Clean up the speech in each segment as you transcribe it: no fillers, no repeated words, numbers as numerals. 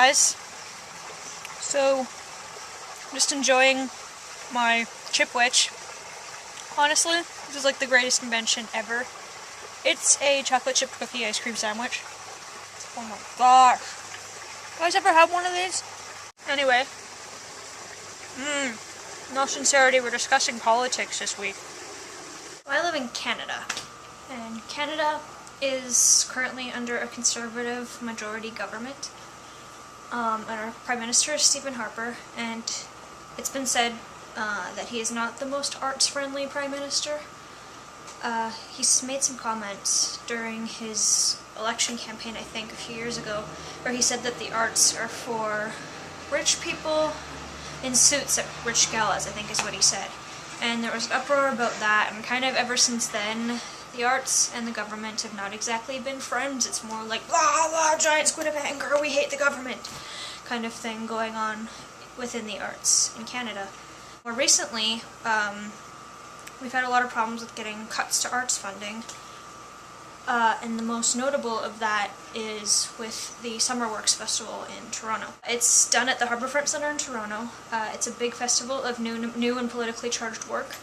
guys. So, just enjoying my Chip Witch. Honestly, this is like the greatest invention ever. It's a chocolate chip cookie ice cream sandwich. Oh my gosh. You guys ever have one of these? Anyway. In all sincerity, we're discussing politics this week. I live in Canada. And Canada is currently under a conservative majority government. And our Prime Minister is Stephen Harper, and it's been said that he is not the most arts-friendly Prime Minister. He's made some comments during his election campaign, I think, a few years ago, where he said that the arts are for rich people in suits at rich galas, I think is what he said. And there was uproar about that, and kind of ever since then, the arts and the government have not exactly been friends. It's more like, blah, blah, giant squid of anger, we hate the government, kind of thing going on within the arts in Canada. More recently, we've had a lot of problems with getting cuts to arts funding, and the most notable of that is with the Summer Works Festival in Toronto. It's done at the Harbourfront Centre in Toronto. It's a big festival of new and politically charged work,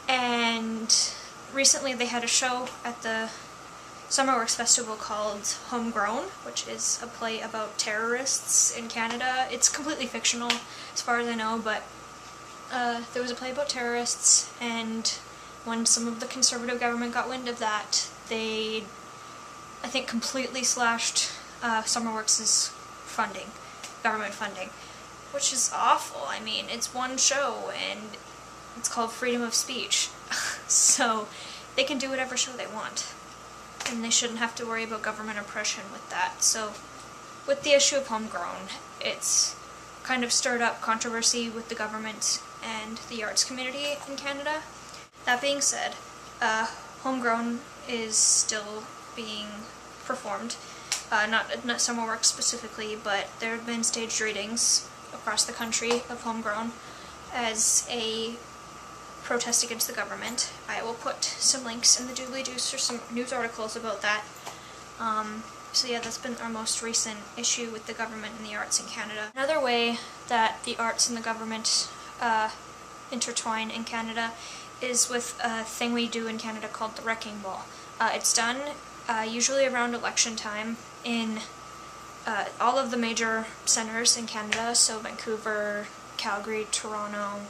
and recently they had a show at the Summer Works Festival called Homegrown, which is a play about terrorists in Canada. It's completely fictional as far as I know, but there was a play about terrorists, and when some of the conservative government got wind of that, they, I think, completely slashed Summer Works' funding, government funding, which is awful. I mean, it's one show, and it's called freedom of speech, so they can do whatever show they want, and they shouldn't have to worry about government oppression with that. So, with the issue of Homegrown, it's kind of stirred up controversy with the government and the arts community in Canada. That being said, Homegrown is still being performed, not Summer Works specifically, but there have been staged readings across the country of Homegrown as a protest against the government. I will put some links in the doobly-doos or some news articles about that. So yeah, that's been our most recent issue with the government and the arts in Canada. Another way that the arts and the government intertwine in Canada is with a thing we do in Canada called the Wrecking Ball. It's done usually around election time in all of the major centres in Canada, so Vancouver, Calgary, Toronto,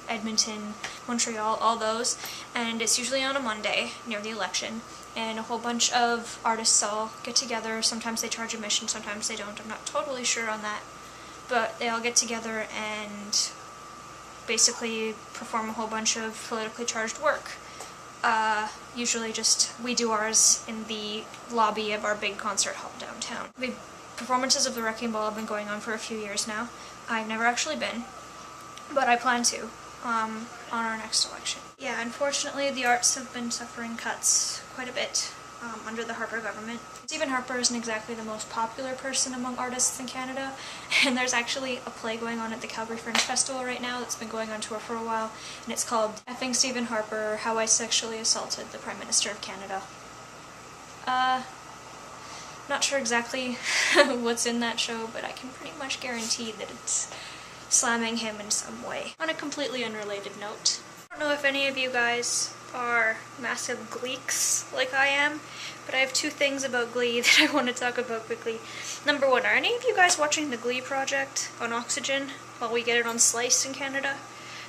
Edmonton, Montreal, all those, and it's usually on a Monday near the election, and a whole bunch of artists all get together. Sometimes they charge admission, sometimes they don't. I'm not totally sure on that, but they all get together and basically perform a whole bunch of politically charged work. Usually just, we do ours in the lobby of our big concert hall downtown. The performances of the Wrecking Ball have been going on for a few years now. I've never actually been, but I plan to on our next election. Yeah, unfortunately the arts have been suffering cuts quite a bit under the Harper government. Stephen Harper isn't exactly the most popular person among artists in Canada, and there's actually a play going on at the Calgary Fringe Festival right now that's been going on tour for a while, and it's called Effing Stephen Harper, How I Sexually Assaulted the Prime Minister of Canada. Not sure exactly what's in that show, but I can pretty much guarantee that it's slamming him in some way. On a completely unrelated note, I don't know if any of you guys are massive Gleeks like I am, but I have two things about Glee that I want to talk about quickly. Number one, are any of you guys watching the Glee project on Oxygen while we get it on Slice in Canada?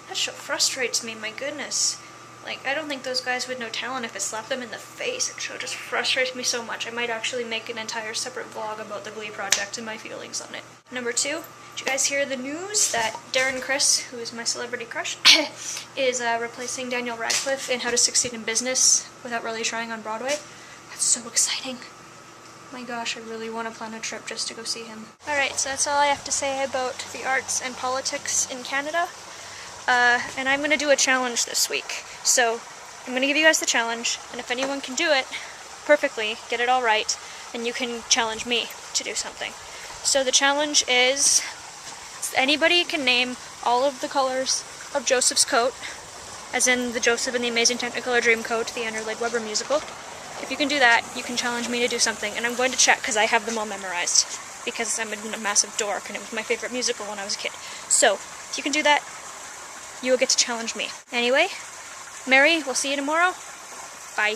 That show frustrates me, my goodness. Like, I don't think those guys would know talent if it slapped them in the face. That show just frustrates me so much. I might actually make an entire separate vlog about the Glee project and my feelings on it. Number two, did you guys hear the news that Darren Criss, who is my celebrity crush, is replacing Daniel Radcliffe in How to Succeed in Business without really trying on Broadway? That's so exciting. My gosh, I really want to plan a trip just to go see him. Alright, so that's all I have to say about the arts and politics in Canada. And I'm going to do a challenge this week. So, I'm going to give you guys the challenge, and if anyone can do it perfectly, get it all right, then you can challenge me to do something. So the challenge is, anybody can name all of the colors of Joseph's coat, as in the Joseph and the Amazing Technicolor Dreamcoat, the Andrew Lloyd Webber musical. If you can do that, you can challenge me to do something, and I'm going to check because I have them all memorized. because I'm a massive dork and it was my favorite musical when I was a kid. So, if you can do that, you will get to challenge me. Anyway, Mary, we'll see you tomorrow. Bye.